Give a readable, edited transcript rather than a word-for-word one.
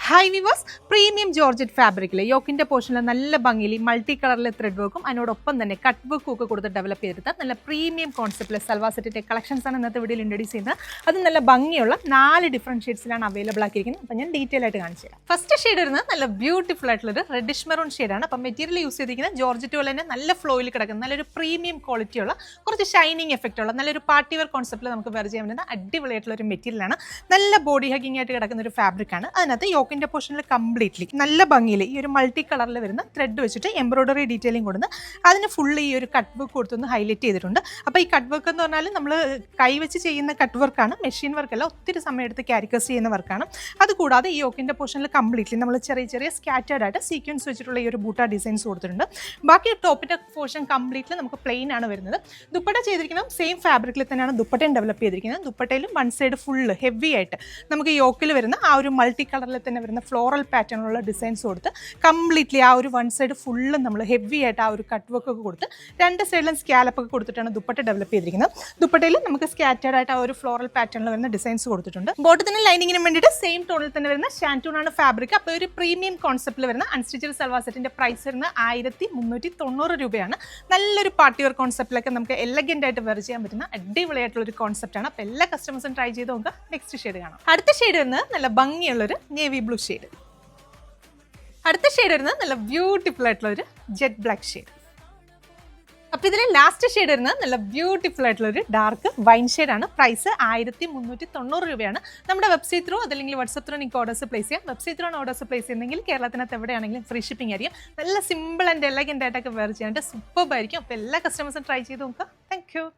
High viewers, premium georgette ഫാബ്രിക്കിൽ യോക്കിൻ്റെ പോർഷനിൽ നല്ല ഭംഗിയിൽ മൾട്ടി കളറിലെ ത്രെഡ് വർക്കും അതിനോടൊപ്പം തന്നെ കട്ട് വർക്കും ഒക്കെ കൊടുത്ത് ഡെവലപ്പ് ചെയ്തെടുത്ത നല്ല പ്രീമിയം കോൺസെപ്റ്റിലെ സൽവാർ സെറ്റിൻ്റെ കളക്ഷൻസ് ആണ് ഇന്നത്തെ വീഡിയോയിൽ ഇൻട്രൊഡ്യൂസ് ചെയ്യുന്നത്. അത് നല്ല ഭംഗിയുള്ള 4 ഡിഫറെൻറ്റ് ഷെയ്ഡ്സിലാണ് അവൈലബിൾ ആക്കിയിരിക്കുന്നത്. അപ്പോൾ ഞാൻ ഡീറ്റെയിൽ ആയിട്ട് കാണിച്ചു തരാം. ഫസ്റ്റ് ഷെയ്ഡ് വരുന്നത് നല്ല ബ്യൂട്ടിഫുൾ ആയിട്ടുള്ളൊരു റെഡിഷ് മെറൂൺ ഷെയ്ഡാണ്. അപ്പം മെറ്റീരിയൽ യൂസ് ചെയ്തിരിക്കുന്നത് ജോർജറ്റ് പോലെ തന്നെ നല്ല ഫ്ലോയിൽ കിടക്കുന്ന നല്ലൊരു പ്രീമിയം ക്വാളിറ്റിയുള്ള കുറച്ച് ഷൈനിങ് എഫക്റ്റ് ഉള്ള നല്ലൊരു പാർട്ടി വെയർ കോൺസെപ്റ്റിൽ നമുക്ക് വെയർ ചെയ്യാൻ പറ്റുന്ന അടിപൊളിയായിട്ടുള്ള ഒരു മെറ്റീരിയലാണ്. നല്ല ബോഡി ഹഗിങ് ആയിട്ട് കിടക്കുന്ന ഒരു ഫാബ്രിക്കാണ്. അതിനകത്ത് യോക്കിൻ്റെ പോർഷനിൽ കംപ്ലീറ്റ്ലി നല്ല ഭംഗിയിൽ ഈ ഒരു മൾട്ടി കളറിൽ വരുന്ന ത്രെഡ് വെച്ചിട്ട് എംബ്രോയിഡറി ഡീറ്റെയിലിംഗ് കൊടുത്ത് അതിന് ഫുള്ള് ഈ ഒരു കട്ട് വർക്ക് കൊടുത്തൊന്ന് ഹൈലൈറ്റ് ചെയ്തിട്ടുണ്ട്. അപ്പോൾ ഈ കട്ട് വർക്ക് എന്ന് പറഞ്ഞാൽ നമ്മൾ കൈവച്ച് ചെയ്യുന്ന കട്ട് വർക്കാണ്, മെഷീൻ വർക്കല്ല. ഒത്തിരി സമയം എടുത്ത് കാരിക്കേഴ്സ് ചെയ്യുന്ന വർക്കാണ്. അതുകൂടാതെ ഈ യോക്കിൻ്റെ പോർഷനിൽ കംപ്ലീറ്റ്ലി നമ്മൾ ചെറിയ ചെറിയ സ്കാറ്റേർഡ് ആയിട്ട് സീക്വൻസ് വെച്ചിട്ടുള്ള ഈ ഒരു ബൂട്ട ഡിസൈൻസ് കൊടുത്തിട്ടുണ്ട്. ബാക്കി ടോപ്പിൻ്റെ പോർഷൻ കംപ്ലീറ്റ്ലി നമുക്ക് പ്ലെയിൻ ആണ് വരുന്നത്. ദുപ്പട്ട ചെയ്തിരിക്കുന്നത് സെയിം ഫാബ്രിക്കിൽ തന്നെയാണ് ദുപ്പട്ടയും ഡെവലപ്പ് ചെയ്തിരിക്കുന്നത്. ദുപ്പട്ടയിലും വൺ സൈഡ് ഫുള്ള് ഹെവി ആയിട്ട് നമുക്ക് യോക്കിൽ വരുന്ന ആ ഒരു മൾട്ടി കളറിൽ തന്നെ വരുന്ന ഫ്ലോറൽ പാറ്റേണുള്ള ഡിസൈൻസ് കൊടുത്ത് കംപ്ലീറ്റ്ലി ആ ഒരു വൺ സൈഡ് ഫുള്ള് നമ്മൾ ഹെവി ആയിട്ട് ആ ഒരു കട്ട് വർക്ക് ഒക്കെ കൊടുത്ത് രണ്ട് സൈഡിലും സ്കാലപ്പ് ഒക്കെ കൊടുത്തിട്ടാണ് ദുപ്പട്ട ഡെവലപ്പ് ചെയ്തിരിക്കുന്നത്. ദുപ്പട്ടയിൽ നമുക്ക് സ്കാറ്റേർഡ് ആയിട്ട് ആ ഒരു ഫ്ലോറൽ പാറ്റേണിൽ വരുന്ന ഡിസൈൻസ് കൊടുത്തിട്ടുണ്ട്. ബോട്ടത്തിന് ലൈനിങ്ങിന് വേണ്ടിയിട്ട് സെയിം ടോണിൽ തന്നെ വരുന്ന ഷാൻറ്റൂൺ ആണ് ഫാബ്രിക്. അപ്പോൾ ഒരു പ്രീമിയം കോൺസെപ്റ്റിൽ വരുന്ന അൺസ്റ്റിച്ചഡ് സൽവാർ സെറ്റിന്റെ പ്രൈസ് വരുന്നത് 1390 രൂപയാണ്. നല്ലൊരു പാർട്ടി വെയർ കോൺസെപ്റ്റിലൊക്കെ നമുക്ക് എലഗന്റ് ആയിട്ട് വെയർ ചെയ്യാൻ പറ്റുന്ന അടിപൊളിയായിട്ടുള്ള ഒരു കോൺസെപ്റ്റാണ്. അപ്പോൾ എല്ലാ കസ്റ്റമേഴ്സും ട്രൈ ചെയ്ത് നോക്കുക. നെക്സ്റ്റ് ഷെയ്ഡ് കാണാം. അടുത്ത ഷെയ്ഡ് വരുന്നത് നല്ല ഭംഗിയുള്ളൊരു നേവി ബ്ലൂ ഷെയ്ഡ്. അടുത്ത ഷെയ്ഡ് വരുന്നത് നല്ല ബ്യൂട്ടിഫുൾ ആയിട്ടുള്ള ഒരു ജെറ്റ് ബ്ലാക്ക് ഷെയ്ഡ്. അപ്പോൾ ഇതിലെ ലാസ്റ്റ് ഷെയ്ഡ് വരുന്നത് നല്ല ബ്യൂട്ടിഫുൾ ആയിട്ടുള്ള ഒരു ഡാർക്ക് വൈൻ ഷെയ്ഡാണ്. പ്രൈസ് 1390 രൂപയാണ്. നമ്മുടെ വെബ്സൈറ്റ് ത്രൂ അതല്ലെങ്കിൽ വാട്സപ്പ് ത്രൂ നിങ്ങൾക്ക് ഓർഡേഴ്സ് പ്ലേസ് ചെയ്യാം. വെബ്സൈറ്റ് ത്രൂ ആണ് ഓർഡേഴ്സ് പ്ലേസ് ചെയ്യുന്നെങ്കിൽ കേരളത്തിനകത്ത് എവിടെയാണെങ്കിലും ഫ്രീ ഷിപ്പിംഗ് ആയിരിക്കും. നല്ല സിമ്പിൾ ആൻഡ് എലഗന്റ് ആയിട്ടൊക്കെ വെയർ ചെയ്യാനായിട്ട് സൂപ്പർ ആയിരിക്കും. അപ്പോൾ എല്ലാ കസ്റ്റമേഴ്സും ട്രൈ ചെയ്ത് നോക്കുക. Thank you.